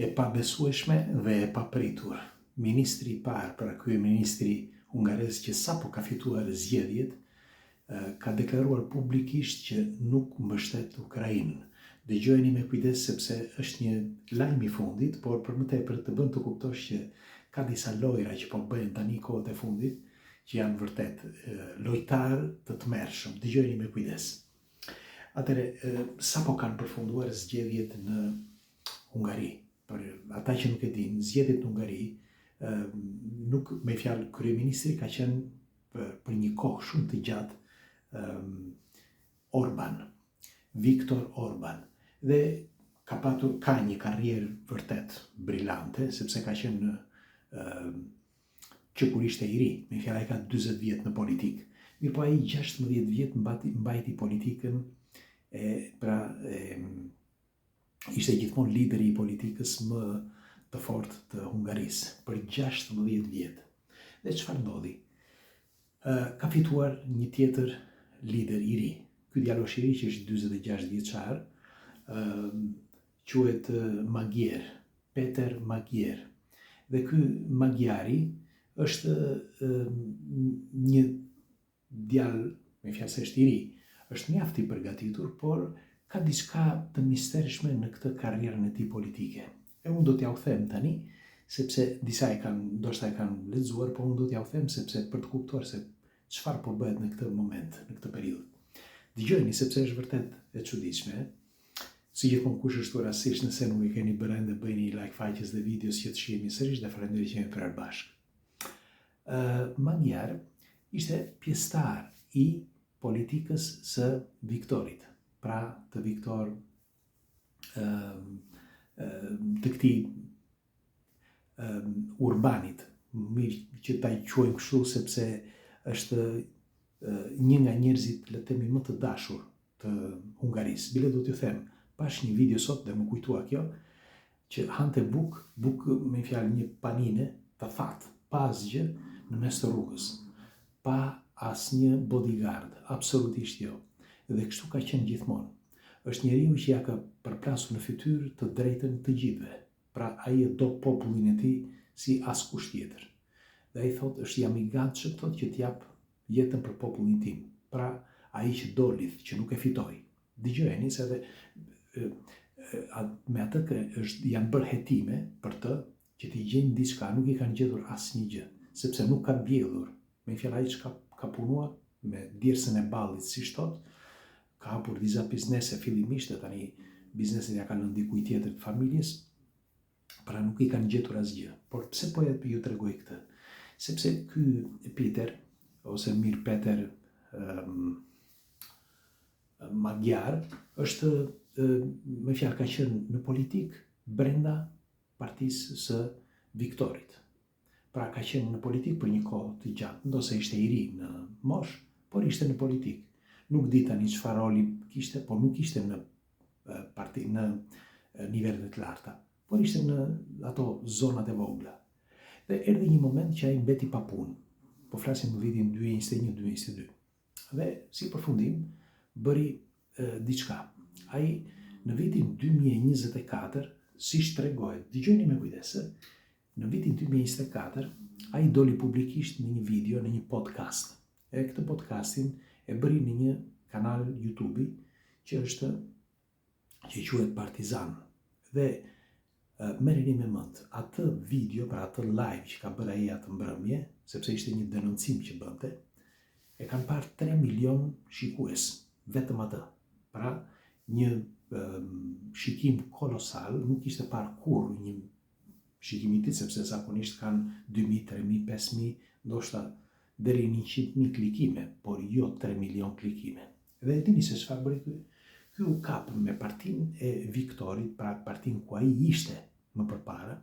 e pabesueshme dhe e papritur. Ministri i parë, pra kryeministri hungarez që sapo ka fituar zgjedhjet, ka deklaruar publikisht që nuk mbështet Ukrainën. Dëgjojeni me kujdes sepse është një lajm i fundit, por për më tepër të bën të kuptosh që ka disa lojra që po bëhen tani kohët e fundit, që janë vërtet lojtar të tmerrshëm. Dëgjojeni me kujdes. Atëre, sapo kanë përfunduar zgjedhjet në Hungari. Për ata që nuk e dinë, zgjedhjet në Hungari, nuk me fjalë kryeministri ka qenë për një kohë shumë të gjatë Orban, Viktor Orban, dhe ka një karrierë vërtet brillante, sepse ka qenë që kur ishte i ri, me fjalë ai ka 40 vjet në politikë. Mirë po ai 16 vjet mbajti politikën, ishte gjithmonë lideri i politikës më të fortë të Hungarisë, për 16 vjet. Dhe çfarë ndodhi? Ka fituar një tjetër lider i ri. Ky djalosh i ri që është 46 vjeçar, quhet Magyar, Peter Magyar. Dhe ky Magyari është një djalë, me fjalë se është i ri, është mjaft i përgatitur, por ka diçka të misterishme në këtë karrierën e tij politike. E unë do t'ja u them tani, sepse disa ndoshta e kanë lexuar, por unë do t'ja u them sepse për të kuptuar se çfarë po bëhet në këtë moment, në këtë periudhë. Dëgjojeni sepse është vërtet e çuditshme. Si gjithmonë kush është këtu rastisht, nëse nuk e keni bërë ende, bëjni like faqes dhe videos që të shihemi sërish, dhe faleminderit që jemi prerë bashkë. Magyar ishte pjesëtar i politikës së Viktorit, pra të Viktor, të këtij Urbanit, mirë që ta quajmë kështu sepse është një nga njerëzit, le të themi, më të dashur të Hungarisë. Bile do t'ju them, pash një video sot dhe më kujtua kjo, që hante bukë me fjalë një panine të thatë, pa asgjë në mes të rrugës, pa asnjë bodyguard, absolutisht jo. Dhe kështu ka qenë gjithmonë. Është njeriu që ja ka përplasur në fytyrë të drejtën të gjithëve. Pra ai e do popullin e tij si askush tjetër. Dhe ai thotë, është jam i gatshëm thotë që t'jap jetën për popullin tim. Pra ai që doli, që nuk e fitoi. Dëgjojeni se me atë janë bërë hetime për të që t'i gjejnë diçka, nuk i kanë gjetur asnjë gjë, sepse nuk ka bjedhur. Me fjalë ai që ka punuar me djersën e ballit, siç thotë, ka hapur disa biznese fillimisht, tani bizneset ja kanë lënë dikujt tjetër të familjes, pra nuk i kanë gjetur asgjë. Por pse po ju tregoj këtë? Sepse ky Peter, ose mirë Peter Magyar, është me fjalë ka qenë në politikë brenda partisë së Viktorit. Pra ka qenë në politikë për një kohë të gjatë, ndoshta ishte i ri në moshë, por ishte në politikë. Nuk di tani çfarë roli kishte, por nuk ishte në parti, në nivelet të larta, por ishte në ato zonat e vogla. Dhe erdhi një moment që ai mbeti pa punë. Po flasim në vitin 2021-2022. Dhe si përfundim bëri diçka. Ai në vitin 2024, siç tregohet, dëgjoni me kujdes, në vitin 2024 ai doli publikisht në një video, në një podcast. E këtë podcastin e bëri në një kanal YouTube që quhet Partizan. Dhe merreni me mend, atë video, pra atë live që ka bërë ai atë mbrëmje, sepse ishte një denoncim që bënte, e kanë parë 3 milion shikues, vetëm atë. Pra një shikim kolosal, nuk ishte parë kurrë një shikim i tillë, sepse zakonisht kanë 2.000, 3.000, 5.000, ndoshta deri në 100.000 klikime, por jo 3 milion klikime. Dhe e dini se çfarë bëri ky? Ky u kap me partinë e Viktorit, pra partinë ku ai ishte më përpara,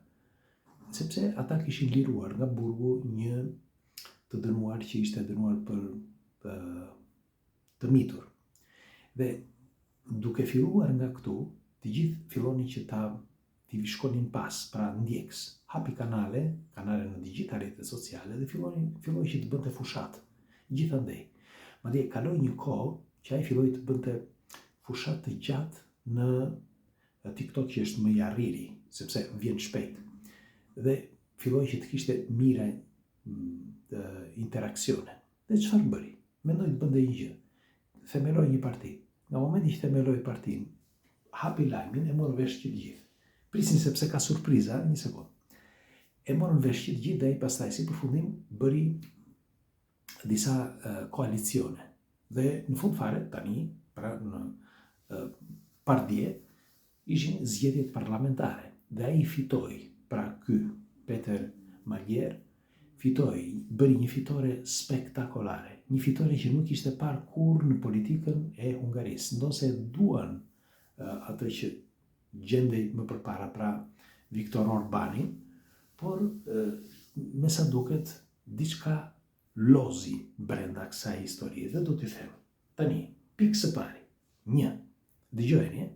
sepse ata kishin liruar nga burgu një të dënuar që ishte dënuar për të mitur. Dhe duke filluar nga këtu, të gjithë fillonin që t'i shkonin pas, pra ndjekës. Hapi kanale në gjitha rrjetet sociale dhe filloi që të bënte fushat. Gjithandej. Madje kaloi një kohë që ai filloi të bënte fushat të gjatë në TikTok, që është më i arriri. sepse vjen shpejt. Dhe filloi që të kishte mira interaksione. Dhe çfarë bëri? Mendoi të bënte një gjë. Themeloi një parti. Nga momenti që themeloi partinë, hapi lajmin e morën vesh që të gjithë. Prisnin sepse ka surpriza, një sekond. E morën vesh që të gjithë dhe ai pastaj si përfundim bëri disa koalicione. Dhe në fund fare, tani, pra në pardje, ishin zgjedhjet parlamentare. Dhe ai fitoi, pra ky Peter Magyar, bëri një fitore spektakolare. Një fitore që nuk ishte parë kur në politikën e Hungarisë. Ndonse duan atë që gjendej më përpara, pra Viktor Orbani, por me sa duket diçka lozi brenda kësaj historie. Dhe do t'i them. Tani, pikë së pari. 1. Dëgjojeni,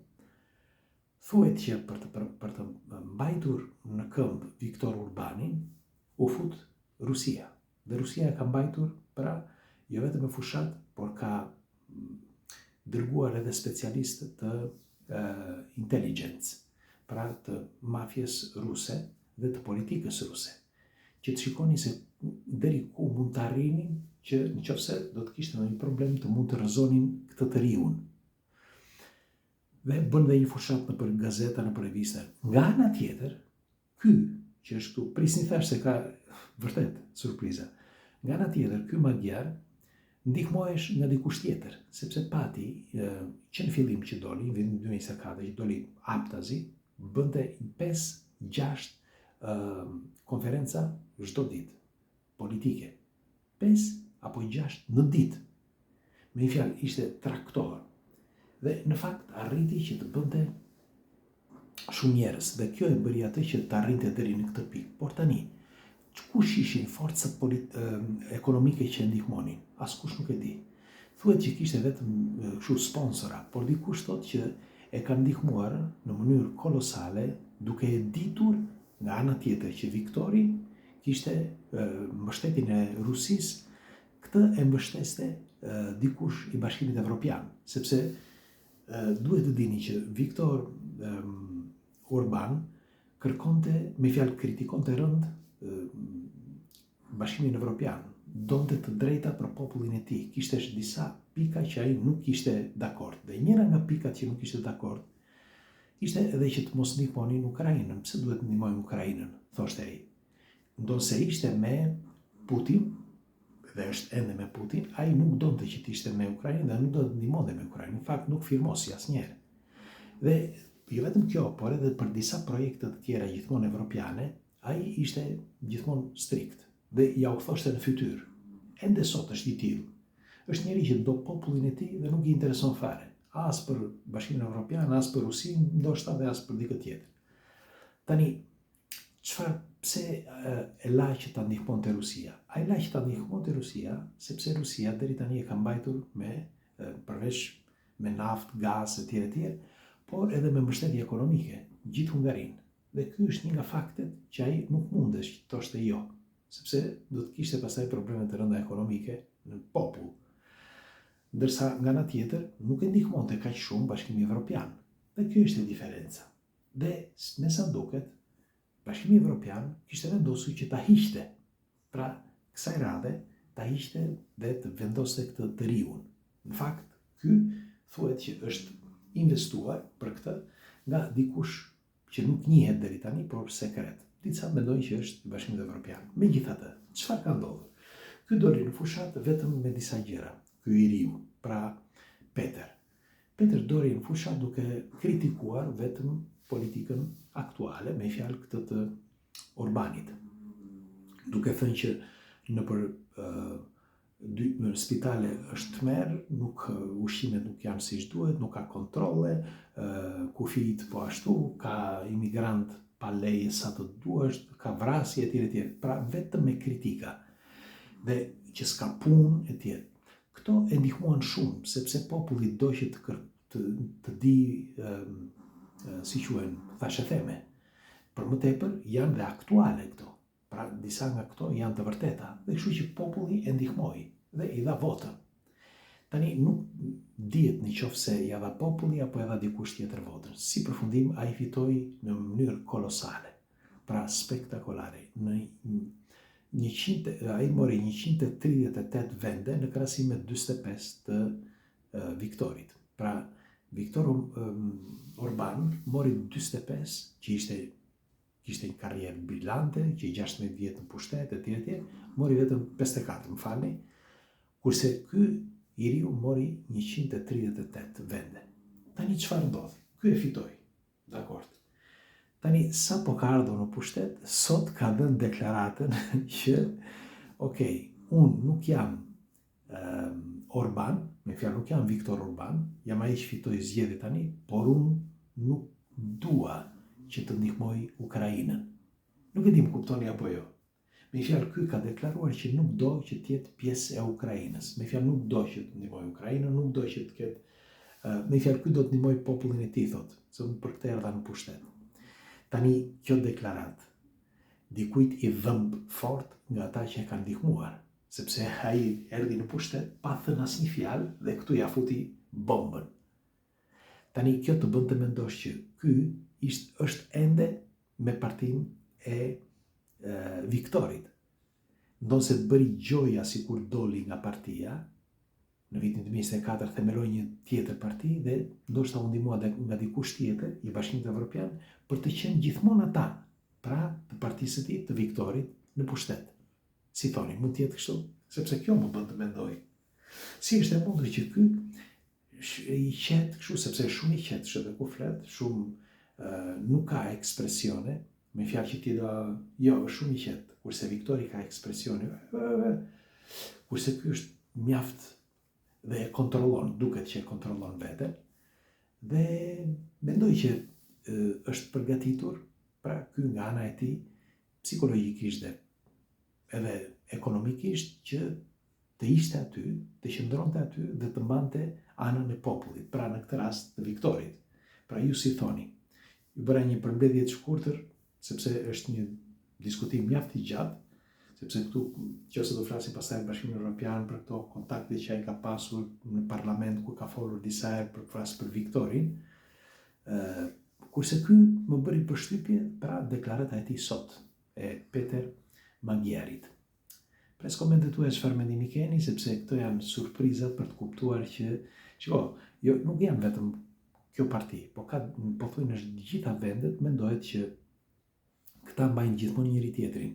thuhet që për të mbajtur në këmbë Viktor Orbanin, u fut Rusia. Dhe Rusia e ka mbajtur, pra, jo vetëm në fushat, por ka dërguar edhe specialistë të intelligence, pra të mafjes ruse dhe të politikës ruse, që të shikoni se deri ku mund të arrinin që nëse do të kishte ndonjë problem të mund të rrëzonin këtë të riun. Dhe bën dhe një fushat në për gazeta, në për revista. Nga ana tjetër, ky që është këtu, prisni thash se ka vërtet surpriza. Nga ana tjetër, ky Magyar ndihmohesh nga dikush tjetër, sepse pati që në fillim që doli, në vitin 2024 që doli Aptazi, bënte 5-6 konferenca çdo ditë politike. 5 apo 6 në ditë. Me një fjalë, ishte traktor. Dhe në fakt arriti që të bënte shumë njerëz dhe kjo e bëri atë që të arrinte deri në këtë pikë. Por tani, kush ishin forcat ekonomike që ndihmonin? Askush nuk e di. Thuhet që kishte vetëm kështu sponsora, por dikush thotë që e ka ndihmuar në mënyrë kolosale duke e ditur nga ana tjetër që Viktori kishte mbështetjen e Rusisë, këtë e mbështeste dikush i Bashkimit Evropian, sepse duhet të dini që Viktor Orban kërkonte, me fjalë kritikonte rënd Bashkimin Evropian, donte të drejta për popullin e tij. Kishte disa pika që ai nuk ishte dakord. Dhe njëra nga pikat që nuk ishte dakord ishte edhe që të mos ndihmonin Ukrainën. Pse duhet të ndihmojmë Ukrainën, thoshte ai. Ndonse ishte me Putin, dhe është ende me Putin, ai nuk donte që të ishte me Ukrainën dhe nuk do të ndihmonte me Ukrainën. Në fakt nuk firmosi asnjëherë. Dhe jo vetëm kjo, por edhe për disa projekte të tjera gjithmonë evropiane, ai ishte gjithmonë strikt dhe ja u thoshte në fytyrë. Ende sot është i tillë. Është njëri që do popullin e tij dhe nuk i intereson fare, as për Bashkimin Evropian, as për Rusinë, ndoshta dhe as për dikë tjetër. Tani, pse e la që ta ndihmonte Rusia? Ai la që ta ndihmonte Rusia sepse Rusia deri tani e ka mbajtur me përveç me naftë, gaz e tjerë, por edhe me mbështetje ekonomike gjithë Hungarinë. Dhe ky është një nga faktet që ai nuk mundesh që të thoshte jo, sepse do të kishte pastaj probleme të rënda ekonomike në popull. Ndërsa nga ana tjetër nuk e ndihmonte kaq shumë Bashkimi Evropian. Dhe kjo është e diferenca. Dhe me sa duket, Bashkimi Evropian kishte vendosur që ta hiqte. Pra, kësaj radhe ta hiqte dhe të vendoste këtë të riun. Në fakt, ky thuhet që është investuar për këtë nga dikush që nuk njihet deri tani, por sekret. Disa mendojnë që është Bashkimi Evropian. Megjithatë, çfarë ka ndodhur? Ky doli në fushat vetëm me disa gjëra. Ky i riu, pra Peter. Peter doli në fushat duke kritikuar vetëm politikën aktuale, me fjalë këtë të Orbanit. Duke thënë që nëpër në spitale është tmerr, ushqimet nuk janë siç duhet, nuk ka kontrolle, kufijt po ashtu, ka imigrant pa leje sa të duash, ka vrasje etj. Pra vetëm me kritika dhe që s'ka punë etj. Këto e ndihmuan shumë sepse populli do që të di si quhen, thashë theme. Për më tepër janë dhe aktuale këto. Pra disa nga këto janë të vërteta dhe kështu që populli e ndihmoi dhe i dha votën. Tani nuk dihet në qoftë se ja dha populli apo ja dha dikush tjetër votën. Si përfundim ai fitoi në mënyrë kolosale, pra spektakolare. Ai mori 138 vende në krahasim me 45 të Viktorit. Pra Viktor Orban mori 45, që kishte një karrierë brillante, që i 16 vjetë në pushtet, etj. Mori vetëm 54, më falni, kurse ky i riu mori 138 vende. Tani çfarë ndodh? Ky e fitoi. Dakord. Tani sa po ka ardhur në pushtet, sot ka dhënë deklaratën që unë nuk jam Orban, me fjalë nuk jam Viktor Orban, jam ai që fitoi zgjedhjet tani, por unë nuk dua që të ndihmoj Ukrainën. Nuk e di më kuptoni apo jo. Me fjalë, ky ka deklaruar që nuk do që të jetë pjesë e Ukrainës. Me fjalë, nuk do që të ndihmoj Ukrainën, nuk do që të ketë. Me fjalë, ky do të ndihmoj popullin e tij, thotë, se unë për këtë erdha në pushtet. Tani kjo deklarat dikujt i dhëmb fort nga ata që e kanë ndihmuar, sepse ai erdhi në pushtet pa thënë asnjë fjalë dhe këtu ja futi bombën. Tani kjo të bën të mendosh që ky është ende me partinë e Viktorit. Ndonse bëri gjoja sikur doli nga partia, në vitin 2024 themeloi një tjetër parti dhe ndoshta u ndihmua nga dikush tjetër, i Bashkimit Evropian, për të qenë gjithmonë ata, pra të partisë së tij, të Viktorit, në pushtet. Si thoni, mund të jetë kështu? Sepse kjo më bën të mendoj. Si është e mundur që ky i qetë kështu, sepse shumë i qetë, shë dhe ku flet, shumë nuk ka ekspresione, me fjalë që ti do, jo, shumë i qetë, kurse Viktori ka ekspresione, kurse ky është mjaft dhe e kontrollon, duket që e kontrollon veten, dhe mendoj që është përgatitur, pra ky nga ana e tij, psikologjikisht dhe edhe ekonomikisht, që të ishte aty, të qëndronte aty dhe të mbante anën e popullit, pra në këtë rast të Viktorit. Pra ju si thoni, ju bëra një përmbledhje të shkurtër, sepse është një diskutim mjaft i gjatë, sepse këtu, nëse do flasim pastaj në Bashkimin Evropian për këto kontakte që ai ka pasur në parlament ku ka folur disa herë për flas për Viktorin, kurse ky më bëri përshtypje pra deklarata e tij sot e Peter Magyari't. Pres komentet tuaja çfarë mendimi keni, sepse këto janë surprizat për të kuptuar që, jo, nuk janë vetëm kjo parti, po thuajnë në gjitha vendet mendohet që këta mbajnë gjithmonë njëri tjetrin.